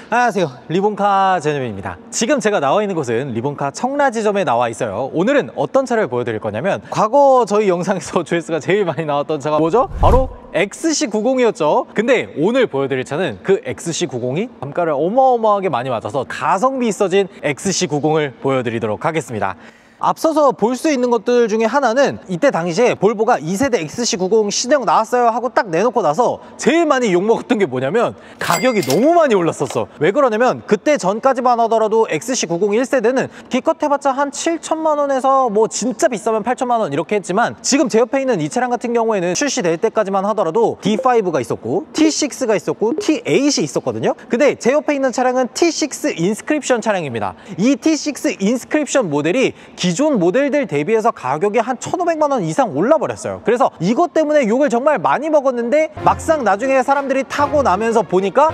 안녕하세요, 리본카 제노입니다. 지금 제가 나와 있는 곳은 리본카 청라지점에 나와 있어요. 오늘은 어떤 차를 보여드릴 거냐면, 과거 저희 영상에서 조회수가 제일 많이 나왔던 차가 뭐죠? 바로 XC90이었죠. 근데 오늘 보여드릴 차는 그 XC90이 단가를 어마어마하게 많이 맞아서 가성비 있어진 XC90을 보여드리도록 하겠습니다. 앞서서 볼 수 있는 것들 중에 하나는, 이때 당시에 볼보가 2세대 XC90 신형 나왔어요 하고 딱 내놓고 나서 제일 많이 욕먹었던 게 뭐냐면, 가격이 너무 많이 올랐었어. 왜 그러냐면, 그때 전까지만 하더라도 XC90 1세대는 기껏 해봤자 한 7천만 원에서 뭐 진짜 비싸면 8천만 원 이렇게 했지만, 지금 제 옆에 있는 이 차량 같은 경우에는 출시될 때까지만 하더라도 D5가 있었고 T6가 있었고 T8이 있었거든요. 근데 제 옆에 있는 차량은 T6 인스크립션 차량입니다. 이 T6 인스크립션 모델이 기존 모델들 대비해서 가격이 한 1,500만 원 이상 올라버렸어요. 그래서 이것 때문에 욕을 정말 많이 먹었는데, 막상 나중에 사람들이 타고 나면서 보니까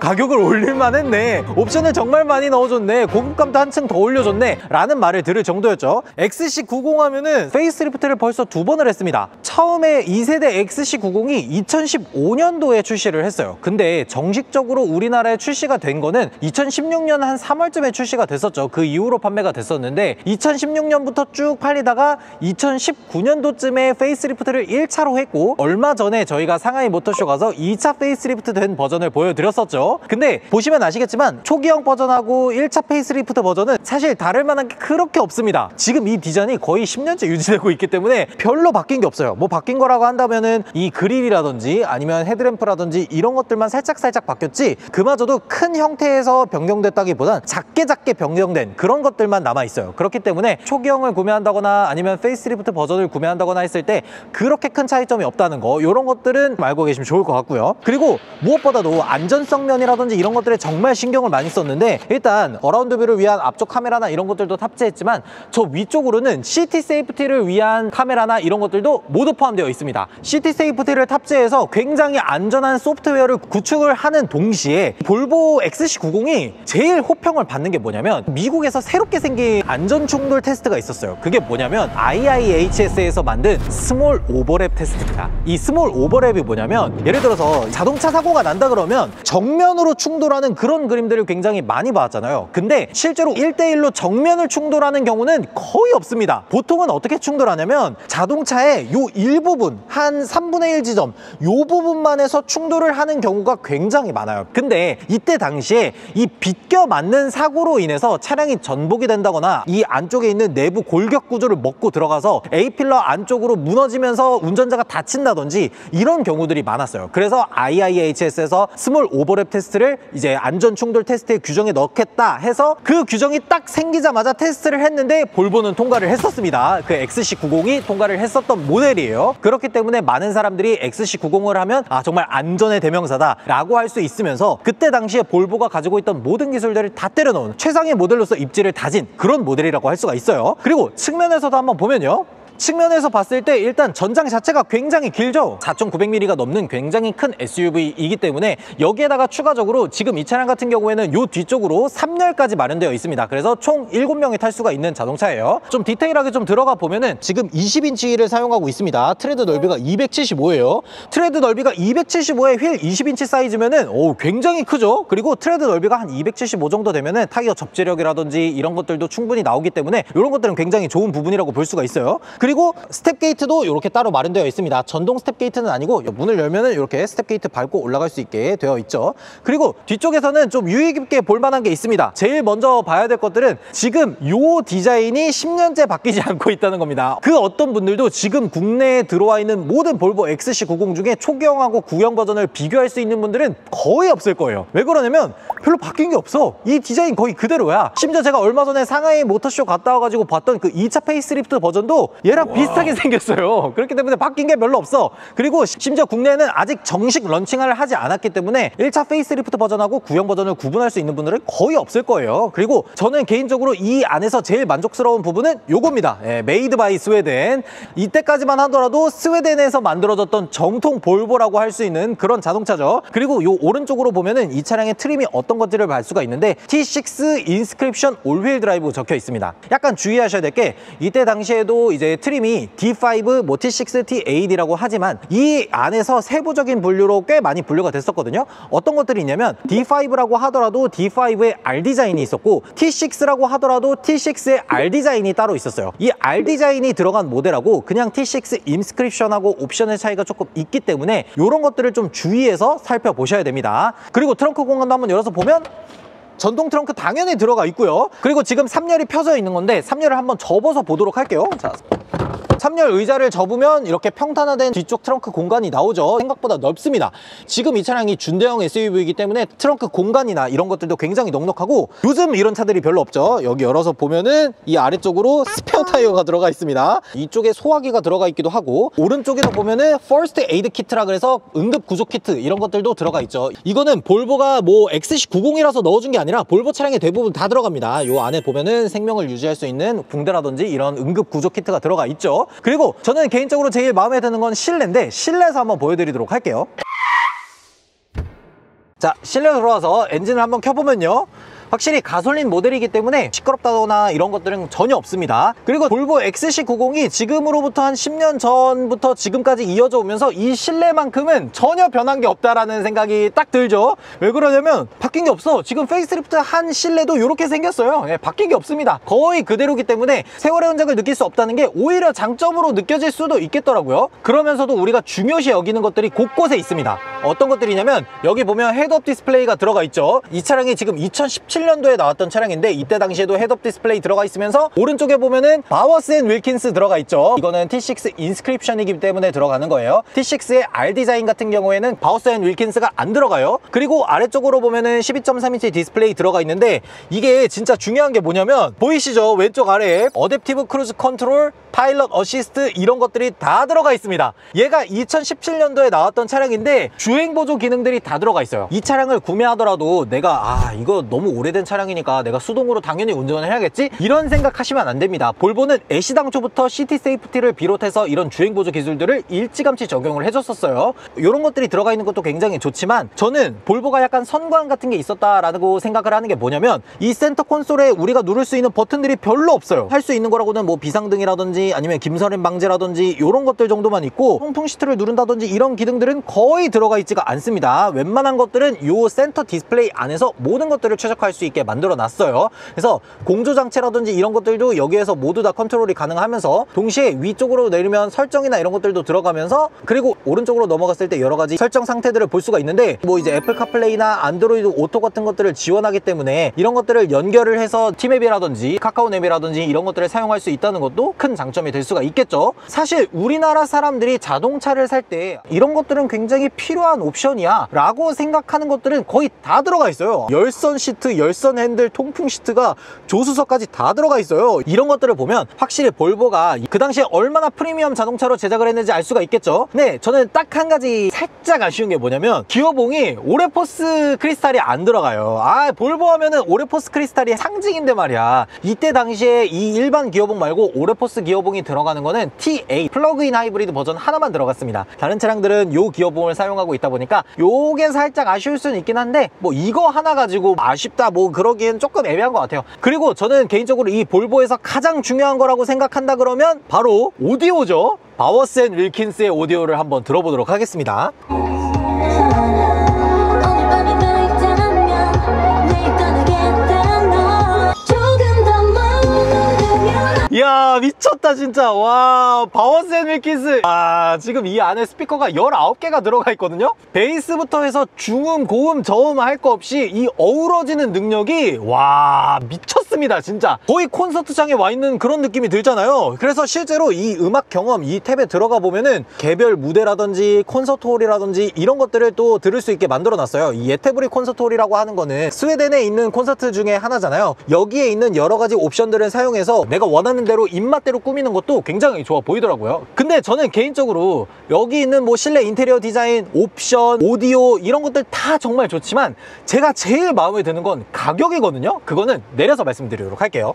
가격을 올릴만 했네, 옵션을 정말 많이 넣어줬네, 고급감도 한층 더 올려줬네 라는 말을 들을 정도였죠. XC90 하면은 페이스리프트를 벌써 2번을 했습니다. 처음에 2세대 XC90이 2015년도에 출시를 했어요. 근데 정식적으로 우리나라에 출시가 된 거는 2016년 한 3월쯤에 출시가 됐었죠. 그 이후로 판매가 됐었는데, 2016년부터 쭉 팔리다가 2019년도쯤에 페이스리프트를 1차로 했고, 얼마 전에 저희가 상하이 모터쇼 가서 2차 페이스리프트 된 버전을 보여드렸었죠. 근데 보시면 아시겠지만 초기형 버전하고 1차 페이스리프트 버전은 사실 다를 만한 게 그렇게 없습니다. 지금 이 디자인이 거의 10년째 유지되고 있기 때문에 별로 바뀐 게 없어요. 뭐 바뀐 거라고 한다면은 이 그릴이라든지 아니면 헤드램프라든지 이런 것들만 살짝 바뀌었지, 그마저도 큰 형태에서 변경됐다기보단 작게 변경된 그런 것들만 남아있어요. 그렇기 때문에 초기형을 구매한다거나 아니면 페이스리프트 버전을 구매한다거나 했을 때 그렇게 큰 차이점이 없다는 거, 이런 것들은 알고 계시면 좋을 것 같고요. 그리고 무엇보다도 안전성 면이라든지 이런 것들에 정말 신경을 많이 썼는데, 일단 어라운드 뷰를 위한 앞쪽 카메라나 이런 것들도 탑재했지만, 저 위쪽으로는 시티 세이프티를 위한 카메라나 이런 것들도 모두 포함되어 있습니다. 시티 세이프티를 탑재해서 굉장히 안전한 소프트웨어를 구축을 하는 동시에, 볼보 XC90이 제일 호평을 받는 게 뭐냐면, 미국에서 새롭게 생긴 안전 충돌 테스트가 있었어요. 그게 뭐냐면 IIHS에서 만든 스몰 오버랩 테스트입니다. 이 스몰 오버랩이 뭐냐면, 예를 들어서 자동차 사고가 난다 그러면 정면으로 충돌하는 그런 그림들을 굉장히 많이 봤잖아요. 근데 실제로 1대1로 정면을 충돌하는 경우는 거의 없습니다. 보통은 어떻게 충돌하냐면, 자동차의 요 일부분, 한 3분의 1 지점, 요 부분만 해서 충돌을 하는 경우가 굉장히 많아요. 근데 이때 당시에 이 비껴 맞는 사고로 인해서 차량이 전복이 된다거나 이 안쪽에 있는 내부 골격 구조를 먹고 들어가서 A필러 안쪽으로 무너지면서 운전자가 다친다든지 이런 경우들이 많았어요. 그래서 IIHS에서 스몰 오버랩 테스트를 이제 안전 충돌 테스트의 규정에 넣겠다 해서, 그 규정이 딱 생기자마자 테스트를 했는데 볼보는 통과를 했었습니다. 그 XC90이 통과를 했었던 모델이에요. 그렇기 때문에 많은 사람들이 XC90을 하면 정말 안전의 대명사다 라고 할 수 있으면서, 그때 당시에 볼보가 가지고 있던 모든 기술들을 다 때려놓은 최상의 모델로서 입지를 다진 그런 모델이라고 할 수가 있어요. 그리고 측면에서도 한번 보면요, 측면에서 봤을 때 일단 전장 자체가 굉장히 길죠. 4,900mm가 넘는 굉장히 큰 SUV이기 때문에, 여기에다가 추가적으로 지금 이 차량 같은 경우에는 요 뒤쪽으로 3열까지 마련되어 있습니다. 그래서 총 7명이 탈 수가 있는 자동차예요. 좀 디테일하게 좀 들어가 보면은 지금 20인치를 사용하고 있습니다. 트레드 넓이가 275예요. 트레드 넓이가 275에 휠 20인치 사이즈면은 굉장히 크죠. 그리고 트레드 넓이가 한 275 정도 되면은 타이어 접지력이라든지 이런 것들도 충분히 나오기 때문에 이런 것들은 굉장히 좋은 부분이라고 볼 수가 있어요. 그리고 스텝 게이트도 이렇게 따로 마련되어 있습니다. 전동 스텝 게이트는 아니고 문을 열면은 이렇게 스텝 게이트 밟고 올라갈 수 있게 되어 있죠. 그리고 뒤쪽에서는 좀 유의 깊게 볼 만한 게 있습니다. 제일 먼저 봐야 될 것들은, 지금 요 디자인이 10년째 바뀌지 않고 있다는 겁니다. 그 어떤 분들도 지금 국내에 들어와 있는 모든 볼보 XC90 중에 초기형하고 구형 버전을 비교할 수 있는 분들은 거의 없을 거예요. 왜 그러냐면 별로 바뀐 게 없어. 이 디자인 거의 그대로야. 심지어 제가 얼마 전에 상하이 모터쇼 갔다 와가지고 봤던 그 2차 페이스리프트 버전도 얘랑 비슷하게 생겼어요. 그렇기 때문에 바뀐 게 별로 없어. 그리고 심지어 국내에는 아직 정식 런칭을 하지 않았기 때문에 1차 페이스리프트 버전하고 구형 버전을 구분할 수 있는 분들은 거의 없을 거예요. 그리고 저는 개인적으로 이 안에서 제일 만족스러운 부분은 요겁니다. 메이드 바이 스웨덴. 이때까지만 하더라도 스웨덴에서 만들어졌던 정통 볼보라고 할 수 있는 그런 자동차죠. 그리고 요 오른쪽으로 보면은 이 차량의 트림이 어떤 것들을 볼 수가 있는데 T6 인스크립션 올휠 드라이브 적혀 있습니다. 약간 주의하셔야 될 게 이때 당시에도 이제 트림이 D5, 뭐 T6, T8이라고 하지만 이 안에서 세부적인 분류로 꽤 많이 분류가 됐었거든요. 어떤 것들이 있냐면 D5라고 하더라도 D5의 R 디자인이 있었고 T6라고 하더라도 T6의 R 디자인이 따로 있었어요. 이 R 디자인이 들어간 모델하고 그냥 T6 인스크립션하고 옵션의 차이가 조금 있기 때문에 이런 것들을 좀 주의해서 살펴보셔야 됩니다. 그리고 트렁크 공간도 한번 열어서 보면 전동 트렁크 당연히 들어가 있고요. 그리고 지금 3열이 펴져 있는 건데 3열을 한번 접어서 보도록 할게요. 자, 3열 의자를 접으면 이렇게 평탄화된 뒤쪽 트렁크 공간이 나오죠. 생각보다 넓습니다. 지금 이 차량이 준대형 SUV이기 때문에 트렁크 공간이나 이런 것들도 굉장히 넉넉하고 요즘 이런 차들이 별로 없죠. 여기 열어서 보면은 이 아래쪽으로 스페어 타이어가 들어가 있습니다. 이쪽에 소화기가 들어가 있기도 하고 오른쪽에도 보면은 퍼스트 에이드 키트라 그래서 응급 구조 키트 이런 것들도 들어가 있죠. 이거는 볼보가 뭐 XC90이라서 넣어준 게 아니라 볼보 차량에 대부분 다 들어갑니다. 요 안에 보면은 생명을 유지할 수 있는 붕대라든지 이런 응급 구조 키트가 들어가 있죠. 그리고 저는 개인적으로 제일 마음에 드는 건 실내인데 실내에서 한번 보여드리도록 할게요. 자, 실내로 들어와서 엔진을 한번 켜보면요, 확실히 가솔린 모델이기 때문에 시끄럽다거나 이런 것들은 전혀 없습니다. 그리고 볼보 XC90이 지금으로부터 한 10년 전부터 지금까지 이어져 오면서 이 실내만큼은 전혀 변한 게 없다라는 생각이 딱 들죠. 왜 그러냐면 바뀐 게 없어. 지금 페이스리프트 한 실내도 이렇게 생겼어요. 네, 바뀐 게 없습니다. 거의 그대로기 때문에 세월의 흔적을 느낄 수 없다는 게 오히려 장점으로 느껴질 수도 있겠더라고요. 그러면서도 우리가 중요시 여기는 것들이 곳곳에 있습니다. 어떤 것들이냐면 여기 보면 헤드업 디스플레이가 들어가 있죠. 이 차량이 지금 2017년도에 나왔던 차량인데 이때 당시에도 헤드업 디스플레이 들어가 있으면서 오른쪽에 보면은 바워스 앤 윌킨스 들어가 있죠. 이거는 T6 인스크립션이기 때문에 들어가는 거예요. T6의 R 디자인 같은 경우에는 바워스 앤 윌킨스가 안 들어가요. 그리고 아래쪽으로 보면은 12.3인치 디스플레이 들어가 있는데 이게 진짜 중요한 게 뭐냐면 보이시죠? 왼쪽 아래에 어댑티브 크루즈 컨트롤, 파일럿 어시스트 이런 것들이 다 들어가 있습니다. 얘가 2017년도에 나왔던 차량인데 주행보조 기능들이 다 들어가 있어요. 이 차량을 구매하더라도 내가 이거 너무 오래된 차량이니까 내가 수동으로 당연히 운전을 해야겠지? 이런 생각하시면 안 됩니다. 볼보는 애시당초부터 시티 세이프티를 비롯해서 이런 주행보조 기술들을 일찌감치 적용을 해줬었어요. 이런 것들이 들어가 있는 것도 굉장히 좋지만 저는 볼보가 약간 선구안 같은 게 있었다라고 생각을 하는 게 뭐냐면 이 센터 콘솔에 우리가 누를 수 있는 버튼들이 별로 없어요. 할 수 있는 거라고는 뭐 비상등이라든지 아니면 김서림 방지라든지 이런 것들 정도만 있고 통풍 시트를 누른다든지 이런 기능들은 거의 들어가 있지가 않습니다. 웬만한 것들은 이 센터 디스플레이 안에서 모든 것들을 최적화할 수 있게 만들어 놨어요. 그래서 공조장치라든지 이런 것들도 여기에서 모두 다 컨트롤이 가능하면서 동시에 위쪽으로 내리면 설정이나 이런 것들도 들어가면서 그리고 오른쪽으로 넘어갔을 때 여러 가지 설정 상태들을 볼 수가 있는데 뭐 이제 애플 카플레이나 안드로이드 오토 같은 것들을 지원하기 때문에 이런 것들을 연결을 해서 티맵이라든지 카카오맵이라든지 이런 것들을 사용할 수 있다는 것도 큰 장점이 될 수가 있겠죠. 사실 우리나라 사람들이 자동차를 살 때 이런 것들은 굉장히 필요한 옵션이야 라고 생각하는 것들은 거의 다 들어가 있어요. 열선 시트, 열선 핸들, 통풍 시트가 조수석까지 다 들어가 있어요. 이런 것들을 보면 확실히 볼보가 그 당시에 얼마나 프리미엄 자동차로 제작을 했는지 알 수가 있겠죠. 네, 저는 딱 한 가지 살짝 아쉬운 게 뭐냐면 기어봉이 오레포스 크리스탈이 안 들어가요. 볼보 하면은 오레포스 크리스탈이 상징인데 말이야. 이때 당시에 이 일반 기어봉 말고 오레포스 기어봉이 들어가는 거는 T8 플러그인 하이브리드 버전 하나만 들어갔습니다. 다른 차량들은 요 기어봉을 사용하고 있다 보니까 요게 살짝 아쉬울 수는 있긴 한데 뭐 이거 하나 가지고 아쉽다 뭐 그러기엔 조금 애매한 것 같아요. 그리고 저는 개인적으로 이 볼보에서 가장 중요한 거라고 생각한다 그러면 바로 오디오죠. 바워스 앤 윌킨스의 오디오를 한번 들어보도록 하겠습니다. 이야, 미쳤다 진짜. 와, 바워스 앤 윌킨스. 지금 이 안에 스피커가 19개가 들어가 있거든요. 베이스부터 해서 중음, 고음, 저음 할 거 없이 이 어우러지는 능력이 와, 미쳤습니다 진짜. 거의 콘서트장에 와 있는 그런 느낌이 들잖아요. 그래서 실제로 이 음악 경험 이 탭에 들어가 보면은 개별 무대라든지 콘서트홀이라든지 이런 것들을 또 들을 수 있게 만들어 놨어요. 이 예테브리 콘서트홀이라고 하는 거는 스웨덴에 있는 콘서트 중에 하나잖아요. 여기에 있는 여러 가지 옵션들을 사용해서 내가 원하는 대로 입맛대로 꾸미는 것도 굉장히 좋아 보이더라고요. 근데 저는 개인적으로 여기 있는 뭐 실내 인테리어 디자인, 옵션, 오디오 이런 것들 다 정말 좋지만 제가 제일 마음에 드는 건 가격이거든요. 그거는 내려서 말씀드리도록 할게요.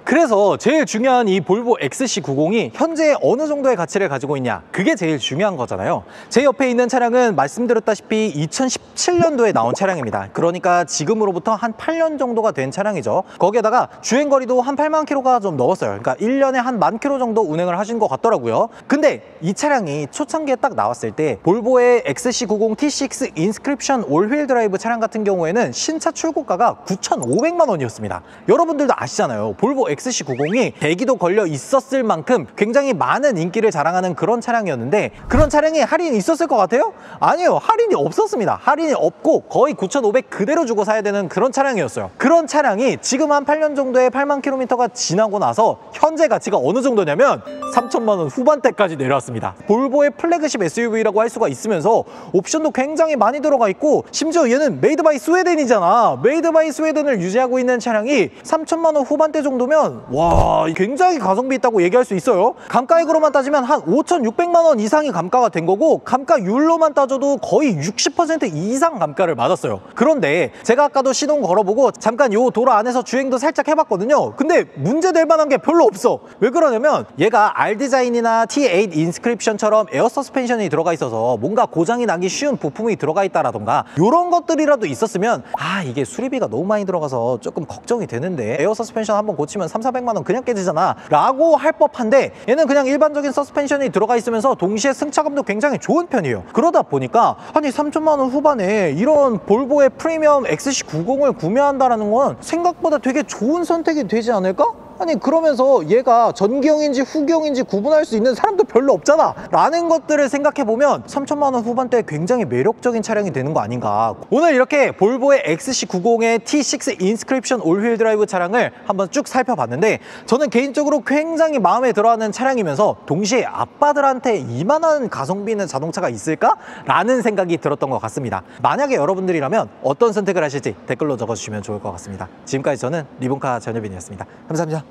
그래서 제일 중요한 이 볼보 XC90이 현재 어느 정도의 가치를 가지고 있냐, 그게 제일 중요한 거잖아요. 제 옆에 있는 차량은 말씀드렸다시피 2017년도에 나온 차량입니다. 그러니까 지금으로부터 한 8년 정도가 된 차량이죠. 거기에다가 주행거리도 한 8만 킬로가 좀 넘었어요. 그러니까 1년에 한 1만 킬로 정도 운행을 하신 것 같더라고요. 근데 이 차량이 초창기에 딱 나왔을 때 볼보의 XC90 T6 인스크립션 올휠 드라이브 차량 같은 경우에는 신차 출고가가 9,500만 원이었습니다. 여러분들도 아시잖아요. 볼보 XC90이 대기도 걸려 있었을 만큼 굉장히 많은 인기를 자랑하는 그런 차량이었는데, 그런 차량에 할인이 있었을 것 같아요? 아니에요. 할인이 없었습니다. 할인이 없고 거의 9,500 그대로 주고 사야 되는 그런 차량이었어요. 그런 차량이 지금 한 8년 정도의 8만 킬로미터가 지나고 나서 현재 가치가 어느 정도냐면 3천만 원 후반대까지 내려왔습니다. 볼보의 플래그십 SUV라고 할 수가 있으면서 옵션도 굉장히 많이 들어가 있고, 심지어 얘는 메이드 바이 스웨덴이잖아. 메이드 바이 스웨덴을 유지하고 있는 차량이 3천만 원 후반대 정도면 와, 굉장히 가성비 있다고 얘기할 수 있어요. 감가액으로만 따지면 한 5,600만 원 이상이 감가가 된 거고, 감가율로만 따져도 거의 60% 이상 감가를 맞았어요. 그런데 제가 아까도 시동 걸어보고 잠깐 요 도로 안에서 주행도 살짝 해봤거든요. 근데 문제될 만한 게 별로 없어. 왜 그러냐면 얘가 R 디자인이나 T8 인스크립션처럼 에어 서스펜션이 들어가 있어서 뭔가 고장이 나기 쉬운 부품이 들어가 있다라던가 이런 것들이라도 있었으면 이게 수리비가 너무 많이 들어가서 조금 걱정이 되는데 에어 서스펜션 한번 고치면 3,400만 원 그냥 깨지잖아 라고 할 법한데, 얘는 그냥 일반적인 서스펜션이 들어가 있으면서 동시에 승차감도 굉장히 좋은 편이에요. 그러다 보니까 아니 3천만 원 후반에 이런 볼보의 프리미엄 XC90을 구매한다는 건 생각보다 되게 좋은 선택이 되지 않을까? 아니 그러면서 얘가 전기형인지 후기형인지 구분할 수 있는 사람도 별로 없잖아 라는 것들을 생각해보면 3천만 원 후반대에 굉장히 매력적인 차량이 되는 거 아닌가. 오늘 이렇게 볼보의 XC90의 T6 인스크립션 올휠 드라이브 차량을 한번 쭉 살펴봤는데, 저는 개인적으로 굉장히 마음에 들어하는 차량이면서 동시에 아빠들한테 이만한 가성비 있는 자동차가 있을까? 라는 생각이 들었던 것 같습니다. 만약에 여러분들이라면 어떤 선택을 하실지 댓글로 적어주시면 좋을 것 같습니다. 지금까지 저는 리본카 전여빈이었습니다. 감사합니다.